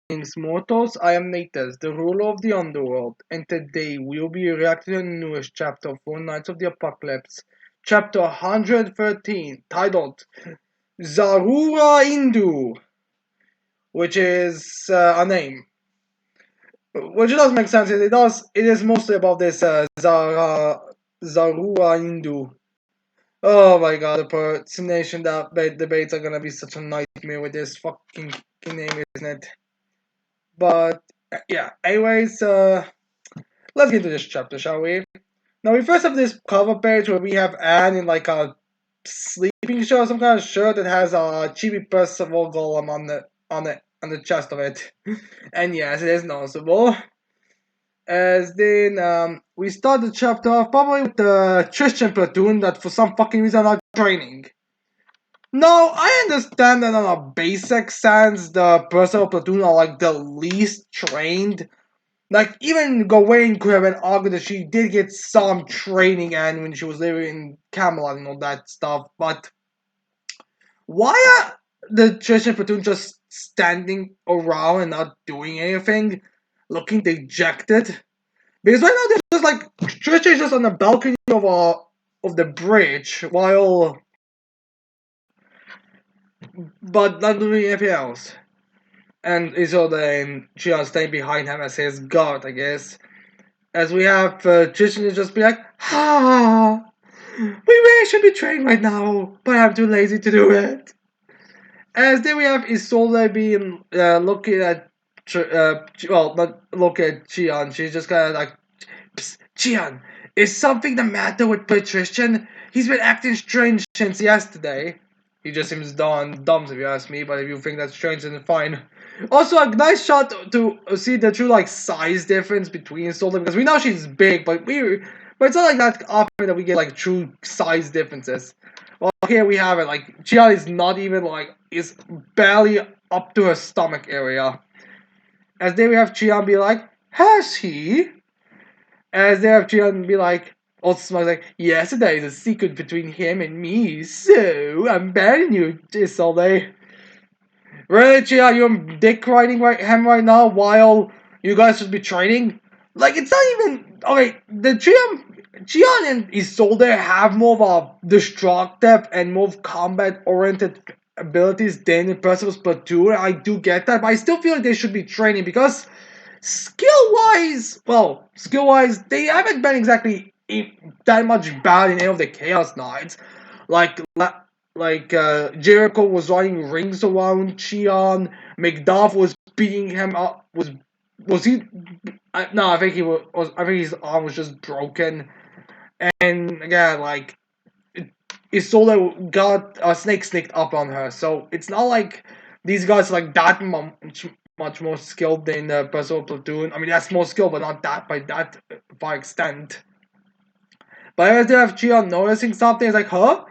Greetings, mortals. I am Natas, the ruler of the underworld, and today we will be reacting to the newest chapter of Four Nights of the Apocalypse, chapter 113, titled Zarura Indu, which is a name. Which does make sense. It does. It is mostly about this Zarura Indu. Oh my god, the pronunciation debates are gonna be such a nightmare with this fucking name, isn't it? But yeah, anyways, let's get into this chapter, shall we? Now we first have this cover page where we have Anne in like a sleeping shirt, some kind of shirt that has a chibi Percival golem on the chest of it. And yes, it is noticeable. As then we start the chapter off probably with the Christian platoon that for some fucking reason are training. Now, I understand that on a basic sense, the Percival platoon are like the least trained. Like, even Gawain could have been argued that she did get some training and when she was living in Camelot and all that stuff, but why are the Christian platoon just standing around and not doing anything, looking dejected? Because right now they're just like Trisha is just on the balcony of the bridge while but not doing anything else. And Isolde Gian staying behind him as his guard, I guess. As we have Tristan just be like, we really should be trained right now, but I'm too lazy to do it. As then we have Isolde being looking at well, not looking at Gian. She's just kind of like, psst, Gian, is something the matter with Patrician? He's been acting strange since yesterday. He just seems dumb if you ask me, but if you think that's strange, then fine. Also, a nice shot to see the true like size difference between Soldier because we know she's big, but it's not like that often that we get like true size differences. Well, here we have it. Like Gian is not even like is barely up to her stomach area. As then we have Gian be like, has he? As they have Gian be like, also smiles like, yes, there is a secret between him and me, so I'm banning you, Isolde. Really, Gian, you're dick riding him right now while you guys should be training? Like, it's not even. Okay, the Gian and Isolde have more of a destructive and more combat oriented abilities than in Percival's platoon. I do get that, but I still feel like they should be training because skill wise, they haven't been exactly that much bad in any of the Chaos Knights. Like, Jericho was running rings around Cheon. McDuff was beating him up. Was he? No, I think he was. I think his arm was just broken. And again, like Isola got a snake sneaked up on her. So it's not like these guys are like that much more skilled than the Percival platoon. I mean, that's more skill, but not that by that far extent. But as they have Cheon noticing something, it's like, huh?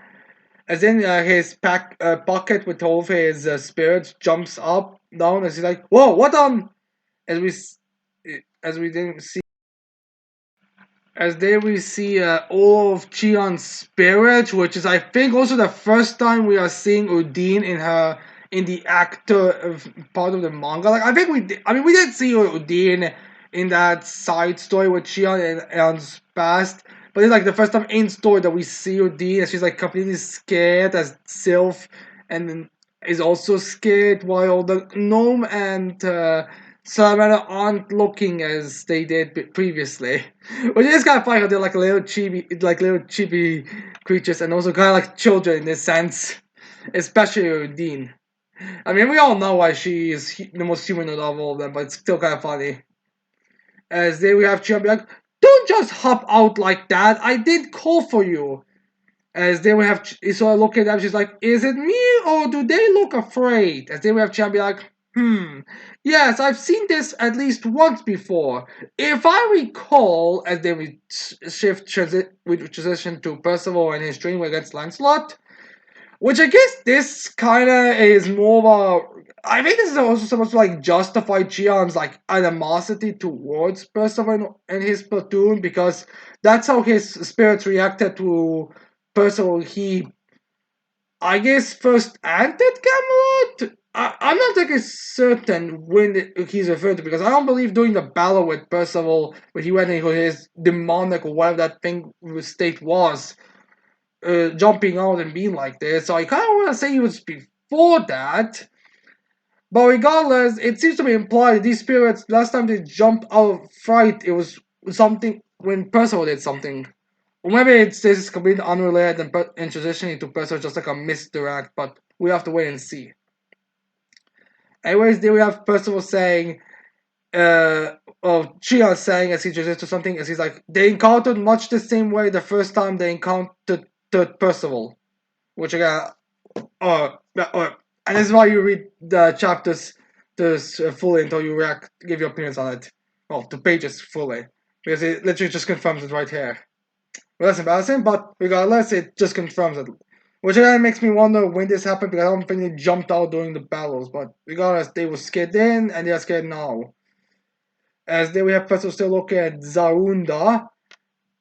As in his pocket with all of his spirits jumps up down, as he's like, whoa, what As we as we didn't see. As there we see all of Cheon's spirit, which is I think also the first time we are seeing Udine in the actor part of the manga. Like I think we did see Udine in that side story with Cheon and Ellen's past, but it's like the first time in story that we see Udine and she's like completely scared as Sylph and then is also scared while the gnome and Salamander aren't looking as they did previously. Which is kind of funny how they're like little chibi creatures and also kind of like children in this sense. Especially Dean. I mean, we all know why she is the most humanoid of all of them, but it's still kind of funny. As they we have Chion be like, don't just hop out like that, I did call for you. As they will have Isora look at them, she's like, is it me or do they look afraid? As they will have Chion be like, yes, I've seen this at least once before. If I recall, as they would transition to Percival and his dream against Lancelot, which I guess this kind of is more of a. I think this is also supposed to like justify Cheon's like animosity towards Percival and his platoon because that's how his spirits reacted to Percival. He, I guess, first entered Camelot I'm not like certain when he's referred to because I don't believe during the battle with Percival when he went into his demonic or whatever that thing state was, jumping out and being like this. So I kind of want to say he was before that. But regardless, it seems to be implied these spirits last time they jumped out of fright, it was something when Percival did something. Or maybe it's this is completely unrelated and transitioning to Percival just like a misdirect, but we have to wait and see. Anyways, then we have Percival saying, or Chia saying as he transitions to something, as he's like, they encountered much the same way the first time they encountered Percival. Which again, and this is why you read the chapters this fully until you give your opinions on it. Well, the pages fully. Because it literally just confirms it right here. Well, that's embarrassing, but regardless, it just confirms it. Which again makes me wonder when this happened because I don't think they jumped out during the battles, but regardless, they were scared then and they are scared now. As then we have Professor still looking at Zarunda.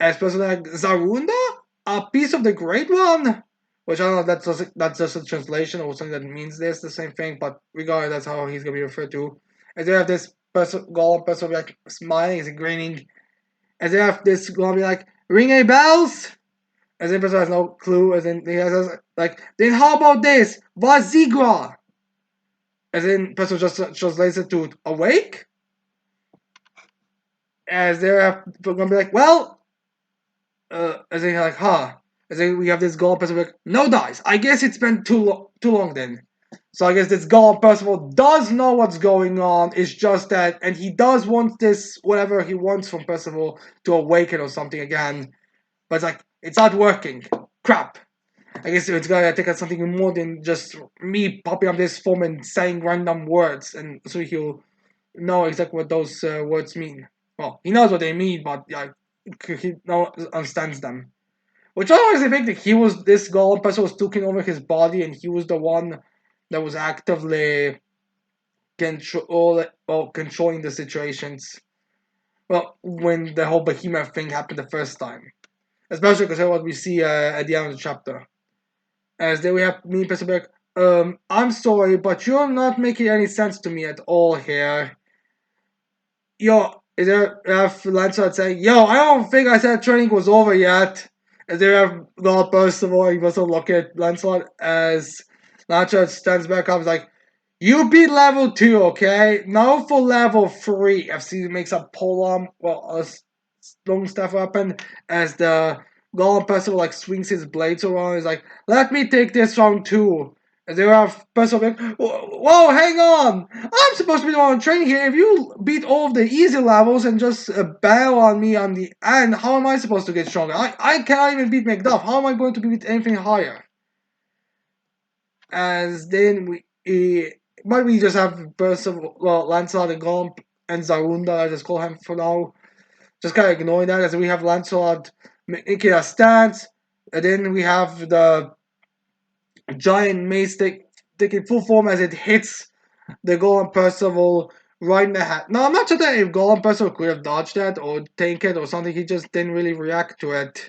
As Professor like, Zarunda? A piece of the Great One? Which I don't know if that's just a translation or something that means this, the same thing, but regardless, that's how he's gonna be referred to. As they have this person, Golem person like smiling, is grinning. As they have this Golem be like, ring any bells? As in person has no clue, as in he has like, then how about this? Vazigra? As in person just translates it to awake? As they're gonna be like, well, as in like, huh? As in we have this Golem person like, no dice. I guess it's been too long then. So I guess this Golem Percival does know what's going on. It's just that, and he does want this whatever he wants from Percival to awaken or something again. But it's like it's not working. Crap. I guess it's gonna take something more than just me popping up this form and saying random words, and so he'll know exactly what those words mean. Well, he knows what they mean, but like he understands them. Which I always think that he was this golem person was taking over his body, and he was the one that was actively controlling the situations. Well, when the whole behemoth thing happened the first time, especially because of what we see at the end of the chapter. As then we have me and Pesselberg. I'm sorry, but you're not making any sense to me at all here. Yo, is there have Lancelot saying, yo, I don't think I said training was over yet. As they have Lord Percival, he must look at Lancelot as Lancelot stands back up, is like, you beat level 2, okay? Now for level 3. FC makes a polearm, well, a long staff weapon, as the Golem Percival like swings his blades around. He's like, let me take this round too. And they have Percival like, whoa, hang on! I'm supposed to be the one training here. If you beat all of the easy levels and just bail on me on the end, how am I supposed to get stronger? I cannot even beat Macduff. How am I going to beat anything higher? As then but we just have Percival, well, Lancelot and Golem and Zarunda, I just call him for now. Just kind of ignoring that as we have Lancelot making a stance, and then we have the giant mace taking full form as it hits the Golem Percival right in the head. Now, I'm not sure that if Golem Percival could have dodged that or tank it or something, he just didn't really react to it.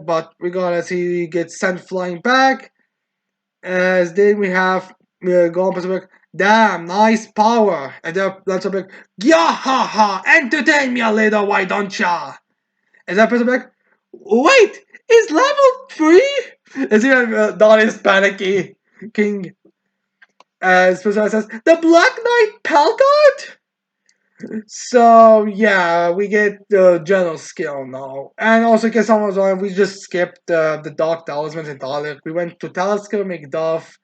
But regardless, he gets sent flying back. As then we have Golem Percival. Damn, nice power. And then Lancelot like, yeah, ha ha, entertain me a little, why don't ya? And that person like, wait, is level 3? As even Don is panicky. King, as person says, the Black Knight Palgard? So, yeah, we get the general skill now. And also, in case someone's wondering, we just skipped the Dark Talismans entirely. We went to Talisker, Macduff,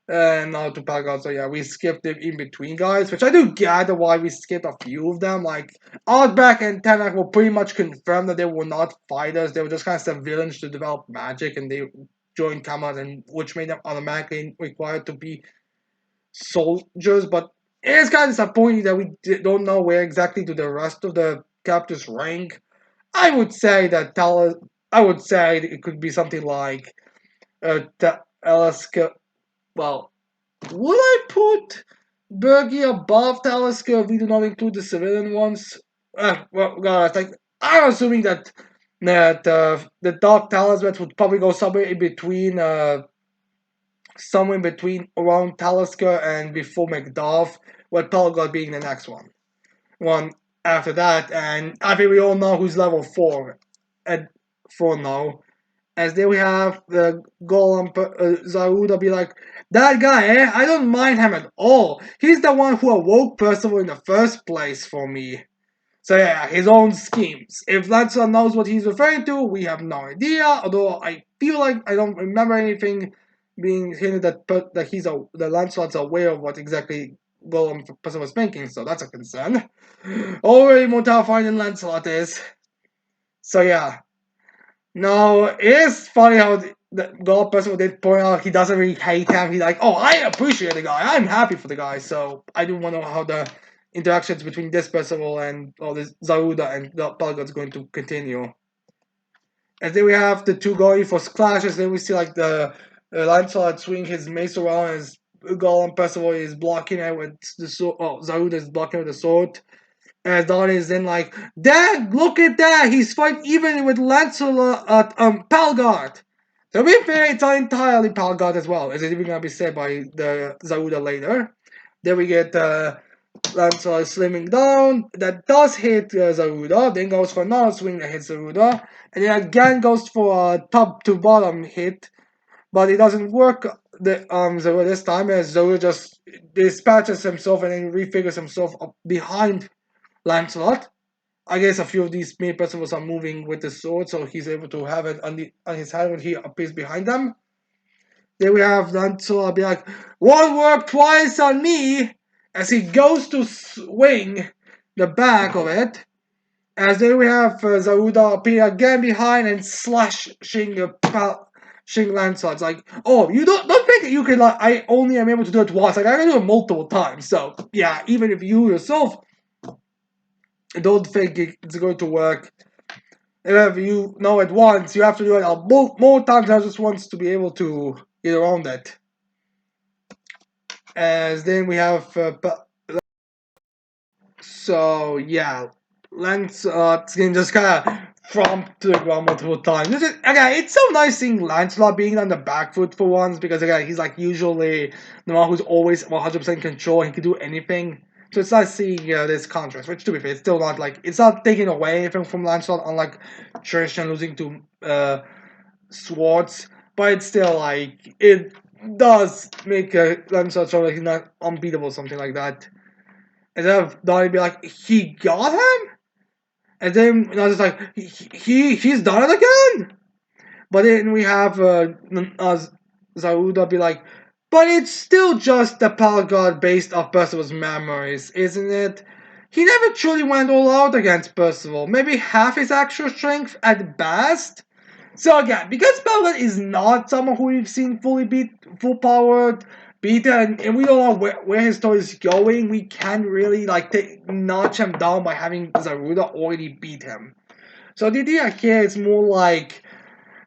and now to Paragon. So yeah, we skipped the in between guys, which I do gather why we skipped a few of them. Like Outback and Tanak will pretty much confirm that they were not fighters. They were just kind of civilians to develop magic, and they joined Kamas, and which made them automatically required to be soldiers. But it is kind of disappointing that we don't know where exactly to the rest of the captors rank. I would say that I would say it could be something like Alaska. Well, would I put Bergie above Talisker if we do not include the civilian ones? Well, God, like, I'm assuming that the Dark Talismans would probably go somewhere in between somewhere in between around Talisker and before Macduff, with Pelagard being the next one after that. And I think we all know who's level 4 at 4 now. As there we have the Golem Zaruda be like, that guy, I don't mind him at all. He's the one who awoke Percival in the first place for me. So yeah, his own schemes. If Lancelot knows what he's referring to, we have no idea. Although I feel like I don't remember anything being hinted that Lancelot's aware of what exactly Golem Percival was thinking. So that's a concern. Already more terrifying than Lancelot is. So yeah. No, it is funny how the God person did point out he doesn't really hate him. He's like, oh, I appreciate the guy. I'm happy for the guy. So I do want to know how the interactions between this Percival and this Zaruda and the Pelagos going to continue. And then we have the two going for clashes. Then we see like the Lancelot swing his mace around as Gollum Percival is blocking it with the sword. Oh, Zaruda is blocking with the sword. As Don is then like, Dad, look at that! He's fighting even with Lancelot, Palgard. To be fair, it's not entirely Palgard as well, as it's even gonna be said by the Zaruda later. Then we get Lancelot slimming down. That does hit Zaruda. Then goes for another swing that hits Zaruda. And then again goes for a top to bottom hit. But it doesn't work Zaruda this time, as Zaruda just dispatches himself and then refigures himself up behind Lancelot. I guess a few of these main Percivals are moving with the sword, so he's able to have it on his hand when he appears behind them. Then we have Lancelot be like, "One work twice on me," as he goes to swing the back of it. As then we have Zaruda appear again behind and slashing Lancelot. It's like, oh, you don't think you can like I only am able to do it once. Like I can do it multiple times. So yeah, even if you yourself don't think it's going to work. If you know it once, you have to do it more times than just once to be able to get around it. As then we have so yeah, Lancelot's getting just kind of thumped to the ground multiple times. Again, it's so nice seeing Lancelot being on the back foot for once, because again, he's like usually the one who's always 100% control. He can do anything. So it's nice seeing this contrast, which to be fair, it's still not like, it's not taking away anything from Lancelot, unlike Tristan losing to Swords, but it's still like, it does make Lancelot show like he's not unbeatable, something like that. And then Donnie be like, he got him? And then I was like, he's done it again? But then we have Zaruda be like, but it's still just the Palgard based off Percival's memories, isn't it? He never truly went all out against Percival, maybe half his actual strength at best. So again, because Palgard is not someone who we've seen full powered, beaten, and we don't know where his story is going, we can't really like notch him down by having Zaruda already beat him. So the idea here is more like,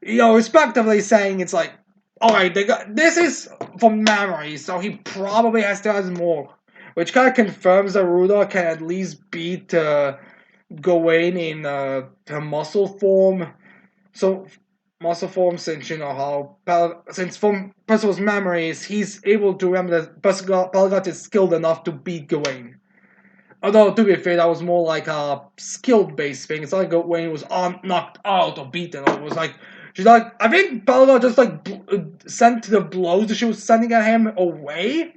respectively saying it's like, alright, this is from memory, so he probably still has more. Which kind of confirms that Zaruda can at least beat Gawain in her muscle form. So, muscle form, since since from Percival's memories, he's able to remember that Pelagos is skilled enough to beat Gawain. Although, to be fair, that was more like a skill-based thing. It's not like Gawain was knocked out or beaten. It was like, she's like, I think Pelagos just like sent the blows that she was sending at him away.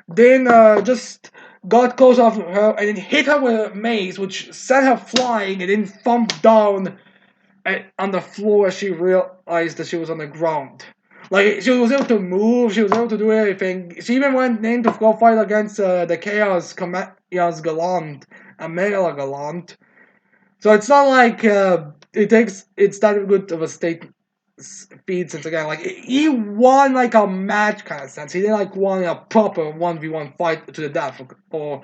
Then just got close off her and then hit her with a mace, which sent her flying and then thumped down on the floor as she realized that she was on the ground. Like, she was able to move, she was able to do everything. She even went in to go fight against the Chaos Gallant, Amela Gallant. So it's not like it's that good of a state feed, since again, like, he won like a match kind of sense. He didn't like won a proper 1v1 fight to the death, or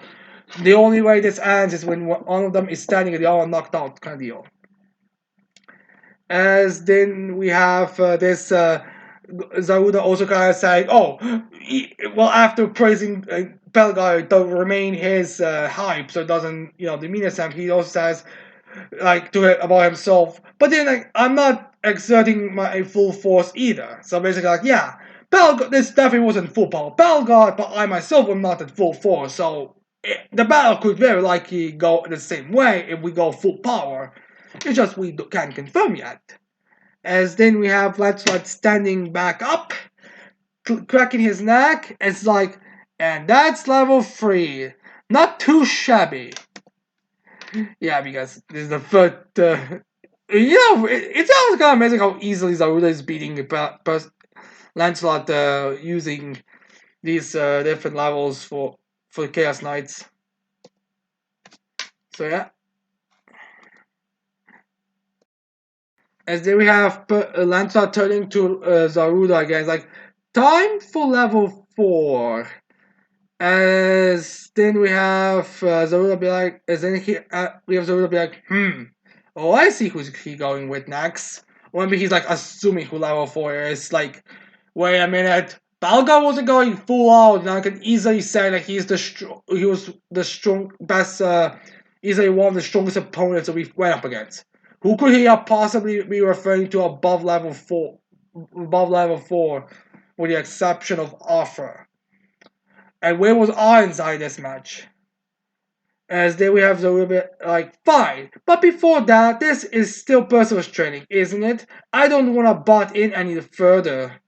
the only way this ends is when one of them is standing and the other knocked out kind of deal. As then we have this Zaruda also kind of saying, well, after praising Pelgar to remain his hype, so it doesn't, demean him, he also says, like, about himself, but then, like, I'm not exerting my full force either. So basically, like, yeah, This definitely wasn't full power Belgard, but I myself am not at full force, so the battle could very likely go the same way if we go full power. It's just we can't confirm yet. As then we have Lancelot standing back up, cracking his neck. It's like, and that's level 3. Not too shabby. Yeah, because this is the first. It's always kind of amazing how easily Zarura is beating Lancelot using these different levels for Chaos Knights. So yeah. As then we have Lancelot turning to Zarura again. It's like, time for level 4. As then we have Zarura be like, as then we have Zarura be like, oh, I see who's he going with next. Or maybe he's like assuming who level 4 is. Like, wait a minute, Balga wasn't going full out, and I can easily say that he was the best, easily one of the strongest opponents that we went up against. Who could he possibly be referring to above level 4? Above level 4, with the exception of Arthur. And where was Ironside this match? As then we have the little bit like, fine. But before that, this is still Percival's training, isn't it? I don't want to butt in any further.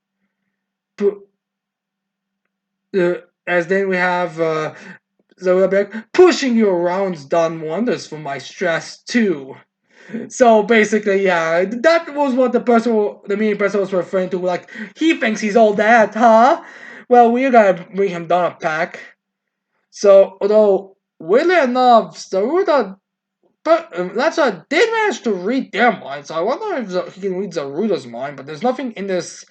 As then we have the pushing your rounds done wonders for my stress too. So basically, yeah, that was what the meaning person was referring to. Like, he thinks he's all that, huh? Well, we're gonna bring him down a pack. So, although, weirdly enough, Zaruda, but Lanza did manage to read their mind, so I wonder if he can read Zaruda's mind, but there's nothing in this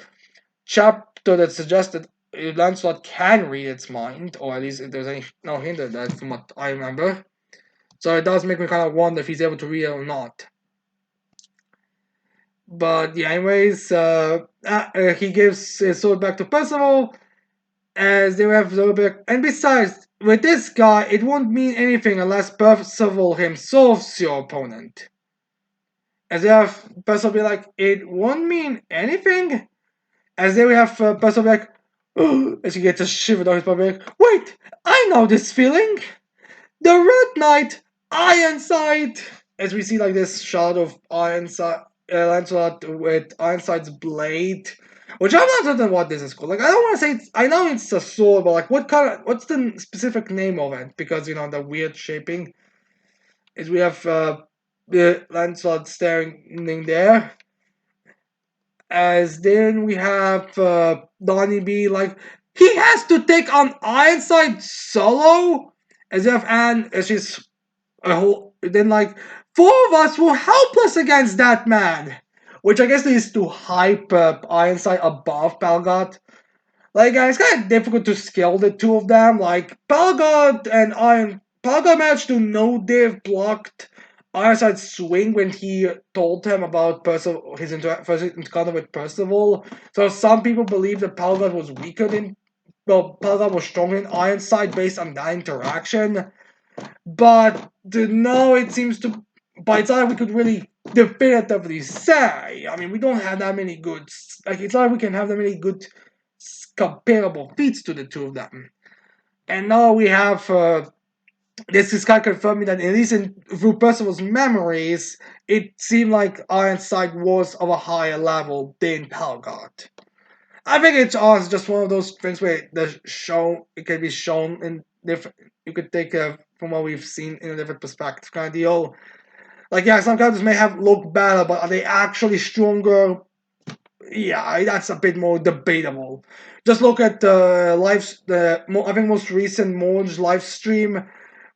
chapter that suggests that Lancelot can read its mind, or at least if there's no hint of that from what I remember. So it does make me kind of wonder if he's able to read it or not. But yeah, anyways, he gives his sword back to Percival, as they have a little bit. And besides, with this guy, it won't mean anything unless Percival himself's your opponent. As they have Percival be like, it won't mean anything? As they have Percival be like, as he gets a shiver down his body, like, wait, I know this feeling! The Red Knight, Ironside! As we see like this shot of Ironside, Lancelot with Ironside's blade, which I'm not certain what this is called. Like, I don't want to say I know it's a sword, but like, what's the specific name of it? Because the weird shaping. Is we have the Lancelot standing there. As then we have Donnie B like, he has to take on Ironside solo. As if Anne, as she's a whole, then like, 4 of us were helpless against that man, which I guess is to hype Ironside above Palgot. Like, it's kind of difficult to scale the two of them. Like, Palgot and Palgot managed to no div blocked Ironside's swing when he told him about his first encounter with Percival. So some people believe that Palgot was weaker than, well, Palgot was stronger than Ironside based on that interaction. But no, it seems to, by the time we could really definitively say, I mean, we don't have that many good, like, it's not like we can have that many good comparable feats to the two of them. And now we have, this is kind of confirming that at least through Percival's memories, it seemed like Ironside was of a higher level than Palgot. I think it's also just one of those things where it can be shown in different. You could take from what we've seen in a different perspective, kind of deal. Like, yeah, some characters may have looked better, but are they actually stronger? Yeah, that's a bit more debatable. Just look at I think most recent Monge live stream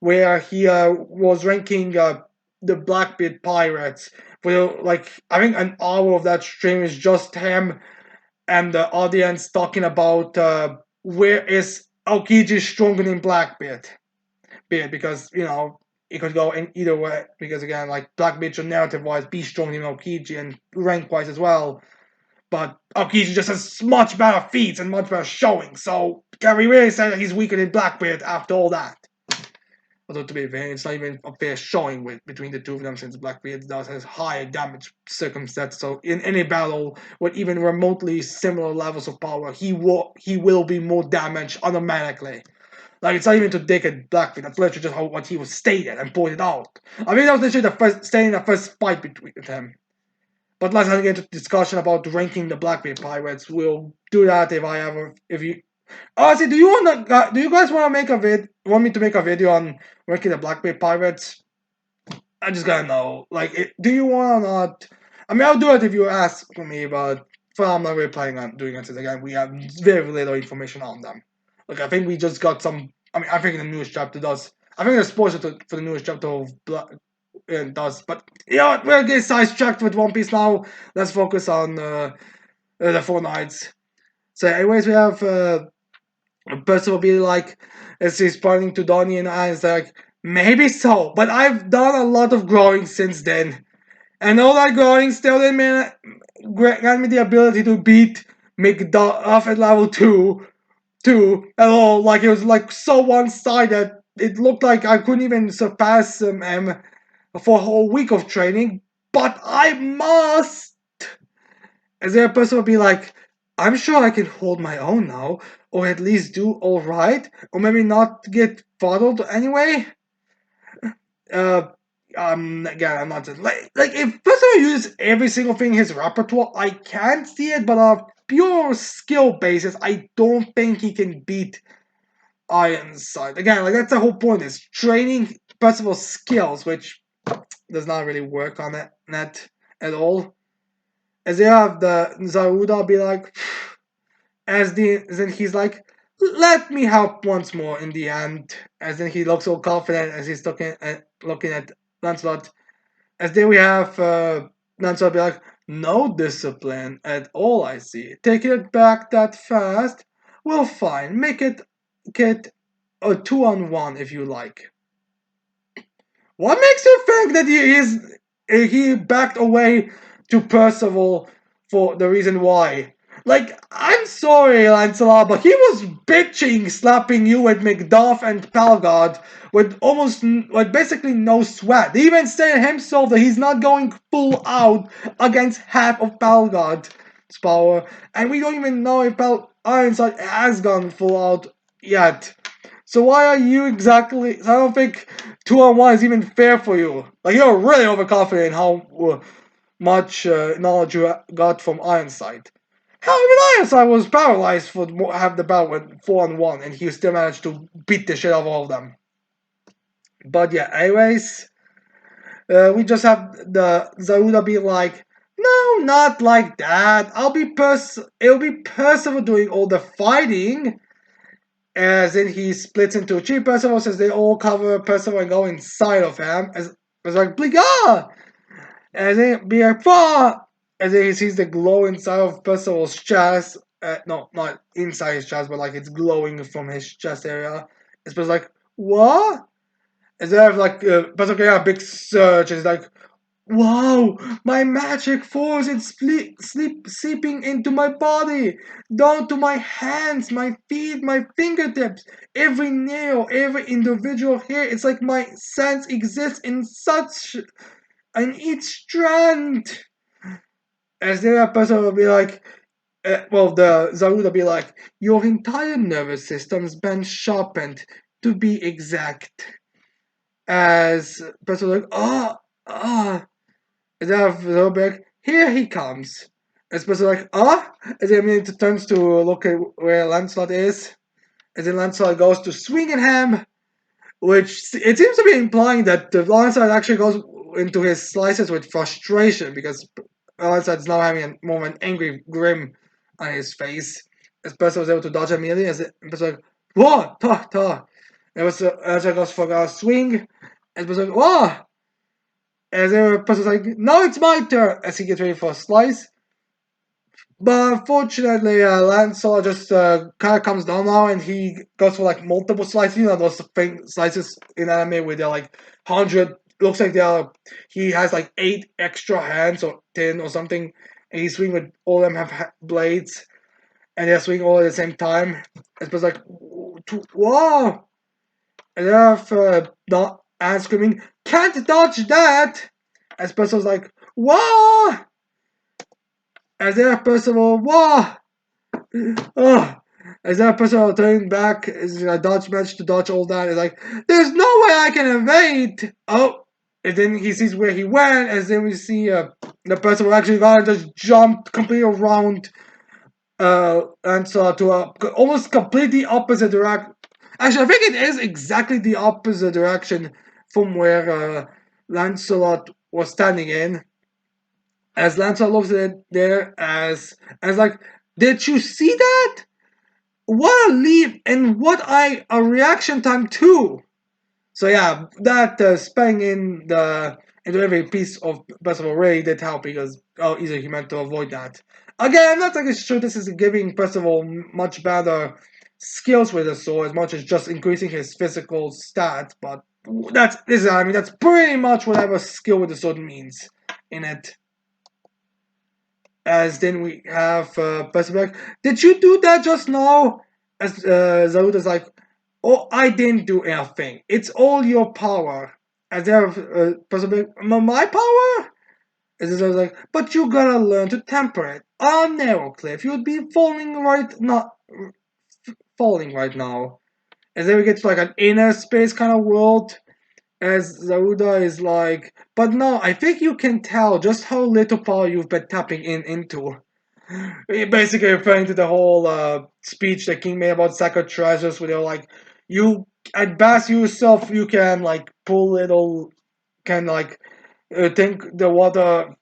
where he was ranking the Blackbeard Pirates. For like, I think an hour of that stream is just him and the audience talking about where is Aokiji stronger than Blackbeard. Because, it could go in either way. Because again, like, Blackbeard should narrative wise be stronger than Aokiji and rank wise as well. But Aokiji just has much better feats and much better showing. So can we really say that he's weaker than Blackbeard after all that? Although to be fair, it's not even a fair showing between the two of them since Blackbeard does has higher damage circumstance. So in any battle with even remotely similar levels of power, he will be more damaged automatically. Like it's not even to dig at Blackbeard. That's literally just what he was stated and pointed out. I mean that was literally the first staying the first fight between them. But let's not get into discussion about ranking the Blackbeard pirates. We'll do that if you. Honestly, do you guys want to make a want me to make a video on ranking the Blackbeard pirates? I just gotta know. Like, do you want or not? I mean, I'll do it if you ask me, but for now, I'm not really planning on doing it again. We have very little information on them. Like, I think we just got some. I mean, I think the newest chapter does. I think the spoiler for the newest chapter of Black does. But you know what? We'll get sidetracked with One Piece now. Let's focus on the Four Knights. So, anyways, we have Percival be like, as he's pointing to Donnie and I, it's like, maybe so, but I've done a lot of growing since then. And all that growing still didn't grant me the ability to beat McDuff at level 2 at all. Like, it was like so one-sided. It looked like I couldn't even surpass him for a whole week of training. But I must! As the other person would be like, I'm sure I can hold my own now, or at least do alright, or maybe not get fuddled anyway. Uh, again, I'm not just like if Percival uses every single thing in his repertoire, I can see it, but on a pure skill basis, I don't think he can beat Ironside. Again, like that's the whole point is training Percival's skills, which does not really work on that at all. As they have the Zarura be like, then he's like, let me help once more in the end. As then he looks so confident as he's looking at Lancelot. As then we have Lancelot be like, no discipline at all, I see. Taking it back that fast? Well, fine. Make it get a 2-on-1 if you like. What makes you think that he backed away to Percival for the reason why? Like, I'm sorry, Lancelot, but he was bitching, slapping you with Macduff and Palgard with basically no sweat. He even said himself that he's not going full out against half of Palgard's power, and we don't even know if Ironside has gone full out yet. So why are you exactly? I don't think 2-on-1 is even fair for you. Like you're really overconfident in how much knowledge you got from Ironside. Hell, even Ironside was paralyzed for half the battle with 4-on-1, and he still managed to beat the shit out of all of them. But yeah, anyways, we just have the Zarura be like, no, not like that. It'll be Percival doing all the fighting. As in he splits into three Percivals as they all cover Percival and go inside of him. As it's like Bliga! And then be like Fah! As then he sees the glow inside of Percival's chest. No, not inside his chest, but like it's glowing from his chest area. It's just like, what? As they have like Percival getting a big surge. It's like, wow, my magic force is seeping into my body, down to my hands, my feet, my fingertips, every nail, every individual hair. It's like my sense exists in each strand. As the other person will be like, the Zaru will be like, your entire nervous system's been sharpened, to be exact. As person will like, and then Robert, here he comes. And Spencer like, and then it turns to look at where Lancelot is. And then Lancelot goes to Swingenham, which it seems to be implying that the Lancelot actually goes into his slices with frustration because Lancelot's now having more of an angry grin on his face. As Spencer was able to dodge immediately, as Spencer like, what? Ta ta. And Lancelot goes for a swing, and Spencer like, what? And then the person's like, now it's my turn, as he gets ready for a slice. But unfortunately, Lancelot just kind of comes down now, and he goes for like multiple slices. You know those slices in anime where they're like 100. Looks like he has like 8 extra hands or 10 or something, and he's swinging with all of them have blades, and they're swinging all at the same time. It's just like, wow. And then have not and screaming, "Can't dodge that!" As Percival's like, "Whoa!" As then Percival, "Whoa!" Oh, as that person turning back is a dodge match to dodge all that. It's like, there's no way I can evade. Oh, and then he sees where he went, as then we see the person who actually got just jumped completely around Lancelot to a almost completely opposite direction. Actually, I think it is exactly the opposite direction from where Lancelot was standing in. As Lancelot looks at it there, as like, did you see that? What a leap and what a reaction time too. So yeah, that spelling in the into every piece of Percival Ray did help because how easy he meant to avoid that. Again, I'm not like sure this is giving Percival much better skills with the sword as much as just increasing his physical stats, but that's pretty much whatever skill with the sword means in it. As then we have Percival like, did you do that just now? As Zaruta's like, oh, I didn't do anything. It's all your power. As then Percival like, my power? As Zaruta's like, but you gotta learn to temper it. On narrow cliff, you'd be not falling right now. And then we get to like an inner space kind of world. As Zaruda is like, but no, I think you can tell just how little power you've been tapping into. Basically referring to the whole speech that King made about sacred treasures, where they're like, you at best yourself you can like pull little, can like think the water,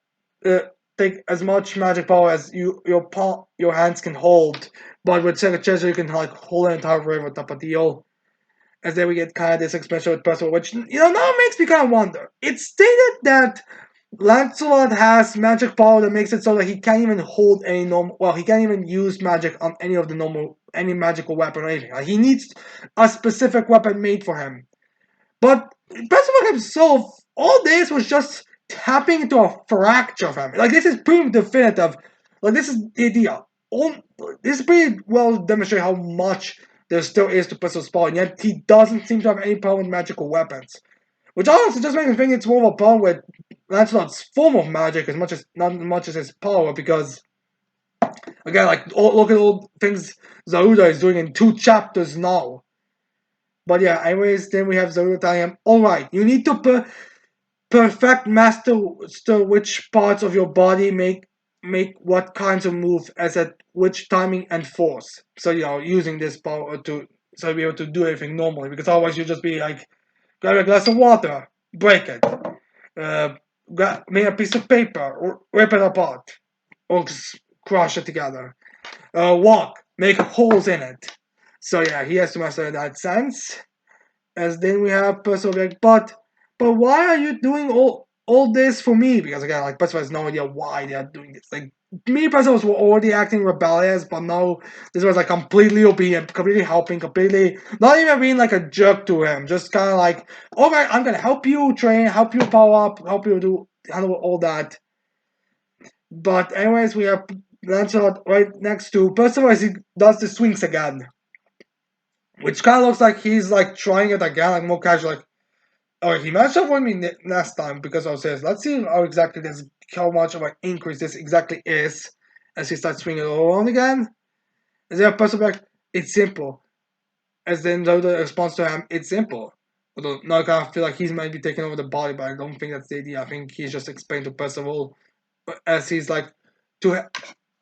uh, take as much magic power as your hands can hold, but with sacred treasure you can like hold an entire river type of deal. As then we get kind of this expansion with Percival, which now makes me kind of wonder. It's stated that Lancelot has magic power that makes it so that he can't even hold any normal. Well, he can't even use magic on any magical weapon or anything. Like, he needs a specific weapon made for him. But Percival himself, all this was just tapping into a fracture of him. Like, this is pretty definitive. Like, this is the idea. All, this is pretty well demonstrate how much there still is to Percival's power, and yet he doesn't seem to have any problem with magical weapons. Which honestly just makes me think it's more of a problem with Lancelot's form of magic as much as not much as his power, because again, like look at all things Zaruda is doing in 2 chapters now. But yeah, anyways, then we have Zaruda telling him, alright, you need to perfect master which parts of your body make what kinds of move as at which timing and force. So using this power to so be able to do everything normally, because otherwise you'll just be like, grab a glass of water, break it. Uh, make a piece of paper, rip it apart, or crush it together. Walk, make holes in it. So yeah, he has to master that sense. As then we have Percival like, but why are you doing all this for me? Because again, like Percival has no idea why they are doing this. Like me, Percival was already acting rebellious, but now this was like completely obedient, completely helping, completely not even being like a jerk to him. Just kind of like, okay, I'm gonna help you train, help you power up, help you do handle all that. But anyways, we have Lancelot right next to Percival as he does the swings again, which kind of looks like he's like trying it again, like more casual, like, oh, he matched up with me last time because I was saying, let's see how much of an increase this exactly is as he starts swinging it around again. Is there a person like, it's simple. As then the other response to him, it's simple. Although now I kind of feel like he's maybe taking over the body, but I don't think that's the idea. I think he's just explaining to Percival as he's like, to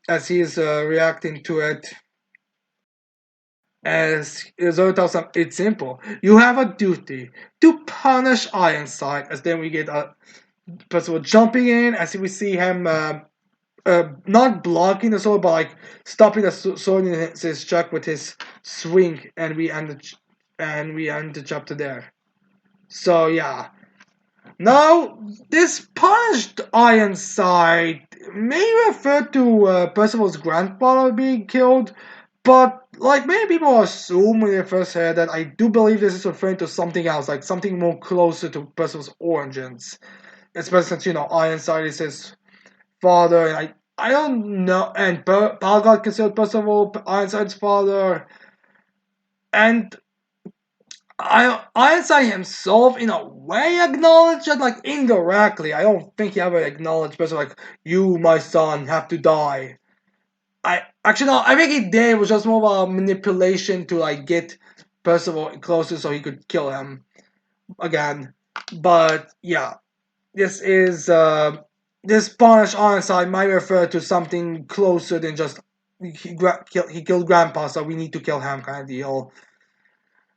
as he's reacting to it. As Zoro tells him, it's simple. You have a duty to punish Ironside. As then we get Percival jumping in, as we see him not blocking the sword, but like stopping the sword in his track with his swing, and we end the chapter there. So yeah, now this punished Ironside may refer to Percival's grandfather being killed, but like many people assume when they first heard that, I do believe this is referring to something else, like something more closer to Percival's origins. Especially since Ironside is his father, and I don't know, and Balgard considered Percival Ironside's father, and Einstein himself, in a way, acknowledged it, like indirectly. I don't think he ever acknowledged, but like, you, my son, have to die. I actually no, I think he did. It was just more of a manipulation to like get Percival closer so he could kill him again. But yeah, this is this punish Einstein might refer to something closer than just he killed Grandpa, so we need to kill him kind of deal.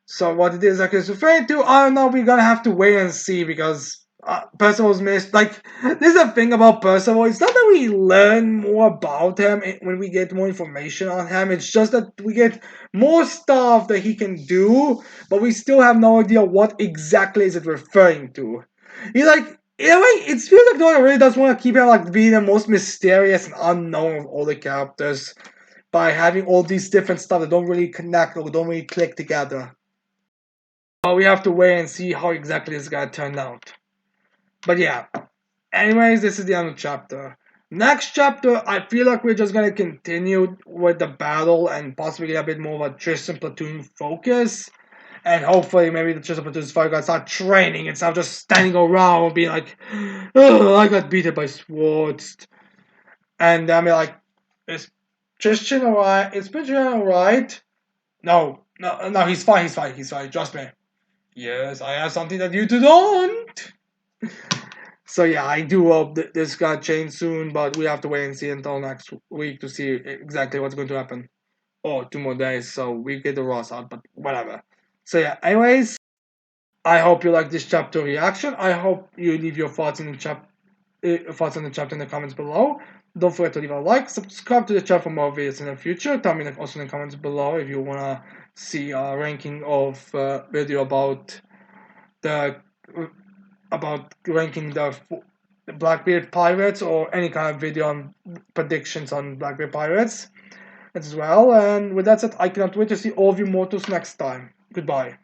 So what it is like is referring to, I don't know. We're gonna have to wait and see because Percival's missed. Like this is the thing about Percival. It's not that we learn more about him when we get more information on him. It's just that we get more stuff that he can do, but we still have no idea what exactly is it referring to. He like. In a way, it feels like Dora really does want to keep him like being the most mysterious and unknown of all the characters by having all these different stuff that don't really connect or don't really click together. But we have to wait and see how exactly it's gonna turn out. But yeah. Anyways, this is the end of the chapter. Next chapter, I feel like we're just gonna continue with the battle and possibly get a bit more of a Tristan platoon focus. And hopefully maybe the Tristan platoon's fight gonna start training instead of just standing around and being like, oh, I got beaten by swords. And I mean like, is Tristan alright? Is Tristan alright? No, he's fine, trust me. Yes, I have something that you two don't. So yeah, I do hope that this got changed soon, but we have to wait and see until next week to see exactly what's going to happen. Or 2 more days, so we get the Ross out, but whatever. So yeah, anyways, I hope you like this chapter reaction. I hope you leave your thoughts in the thoughts on the chapter in the comments below. Don't forget to leave a like, subscribe to the channel for more videos in the future. Tell me also in the comments below if you wanna see a ranking of video the about ranking the Blackbeard Pirates or any kind of video on predictions on Blackbeard Pirates as well. And with that said, I cannot wait to see all of you mortals next time. Goodbye.